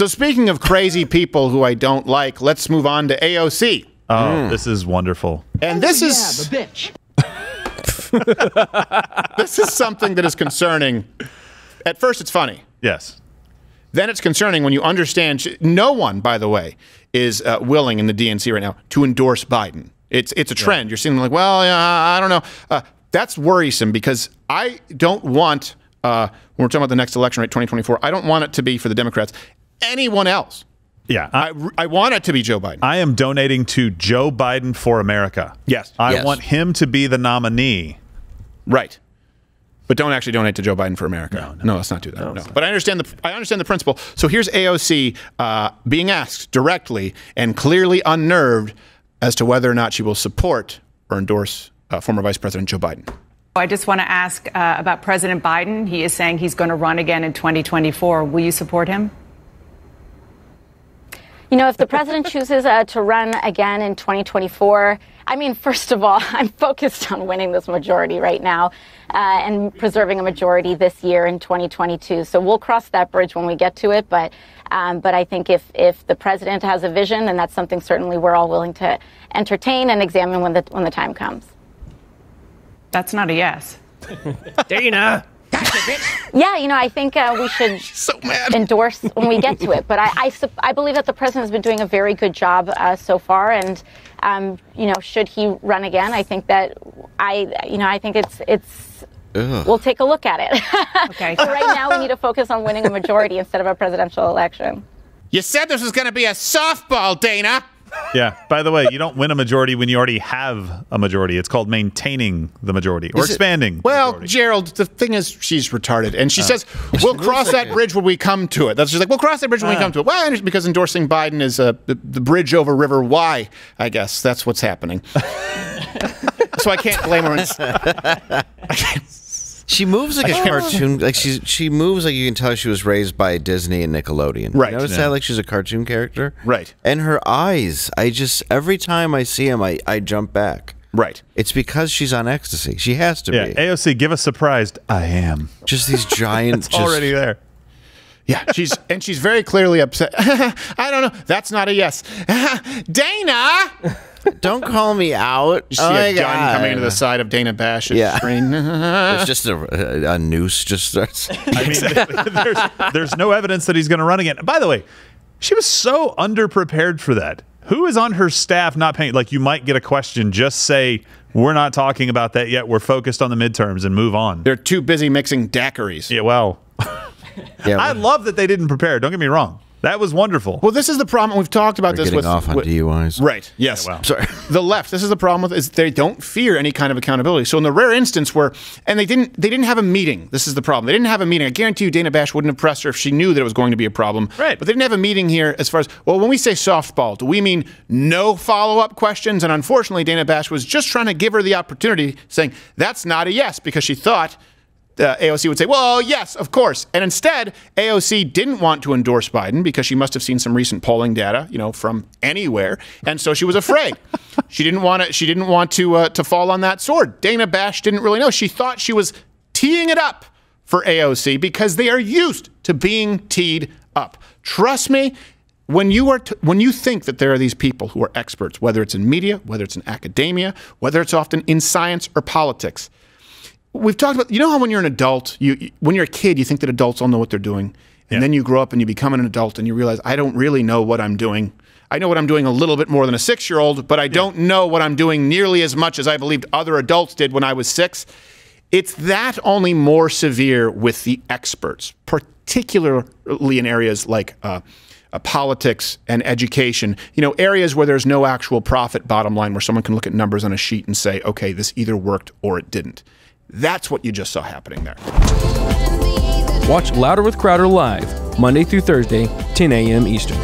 So speaking of crazy people who I don't like, let's move on to AOC. Oh, this is wonderful. And this is the bitch. This is something that is concerning. At first, it's funny. Yes. Then it's concerning when you understand. No one, by the way, is willing in the DNC right now to endorse Biden. It's a trend. You're seeing like, well, I don't know. That's worrisome because I don't want, when we're talking about the next election, right, 2024, I don't want it to be for the Democrats. Anyone else. Yeah. I want it to be Joe Biden. I am donating to Joe Biden for America. Yes. I want him to be the nominee. Right. But don't actually donate to Joe Biden for America. No, let's not do that. No. But I understand the principle. So here's AOC being asked directly and clearly unnerved as to whether or not she will support or endorse former Vice President Joe Biden. I just want to ask about President Biden. He is saying he's going to run again in 2024. Will you support him? You know, if the president chooses to run again in 2024, I mean, first of all, I'm focused on winning this majority right now and preserving a majority this year in 2022. So we'll cross that bridge when we get to it. But I think if the president has a vision, then that's something certainly we're all willing to entertain and examine when the time comes. That's not a yes. Dana. Yeah, you know, I think we should endorse when we get to it. But I believe that the president has been doing a very good job so far. And, you know, should he run again, I think that I think it's we'll take a look at it. Okay. So right now we need to focus on winning a majority instead of a presidential election. You said this was going to be a softball, Dana. Yeah. By the way, you don't win a majority when you already have a majority. It's called maintaining the majority or expanding. Well, Gerald, the thing is, she's retarded, and she says we'll cross that bridge when we come to it. That's just like we'll cross that bridge when we come to it. Well, because endorsing Biden is the bridge over River Wye. I guess that's what's happening. So I can't blame her. She moves like a cartoon. Like she moves like you can tell she was raised by Disney and Nickelodeon. Right. You notice that? Like she's a cartoon character. Right. And her eyes, every time I see them, I jump back. Right. It's because she's on ecstasy. She has to be. AOC, give us surprised. I am. Just these giant. It's already there. Yeah, she's very clearly upset. I don't know. That's not a yes. Dana! Don't call me out. You see a gun coming to the side of Dana Bash's screen. It's just a noose just starts. I mean, there's no evidence that he's going to run again. By the way, she was so underprepared for that. Who is on her staff not paying? Like, you might get a question. Just say, we're not talking about that yet. We're focused on the midterms and move on. They're too busy mixing daiquiris. Yeah, well. I love that they didn't prepare. Don't get me wrong. That was wonderful. Well, this is the problem. We've talked about this with off on DUIs. Right. Yes. Yeah, well. Sorry. The left. This is the problem with is they don't fear any kind of accountability. So in the rare instance where, and they didn't have a meeting. This is the problem. They didn't have a meeting. I guarantee you, Dana Bash wouldn't have pressed her if she knew that it was going to be a problem. Right. But they didn't have a meeting here as far as when we say softball, do we mean no follow-up questions? And unfortunately, Dana Bash was just trying to give her the opportunity, saying that's not a yes because she thought. AOC would say, well, yes, of course. And instead, AOC didn't want to endorse Biden because she must have seen some recent polling data, from anywhere. And so she was afraid. She didn't want to fall on that sword. Dana Bash didn't really know. She thought she was teeing it up for AOC because they are used to being teed up. Trust me, when you think that there are these people who are experts, whether it's in media, whether it's in academia, whether it's often in science or politics, we've talked about, how when you're an adult, when you're a kid, you think that adults all know what they're doing. And then you grow up and you become an adult and you realize, I don't really know what I'm doing. I know what I'm doing a little bit more than a 6-year-old, but I don't know what I'm doing nearly as much as I believed other adults did when I was 6. It's that only more severe with the experts, particularly in areas like politics and education, areas where there's no actual profit bottom line, where someone can look at numbers on a sheet and say, okay, this either worked or it didn't. That's what you just saw happening there. Watch Louder with Crowder live, Monday through Thursday, 10 a.m. Eastern.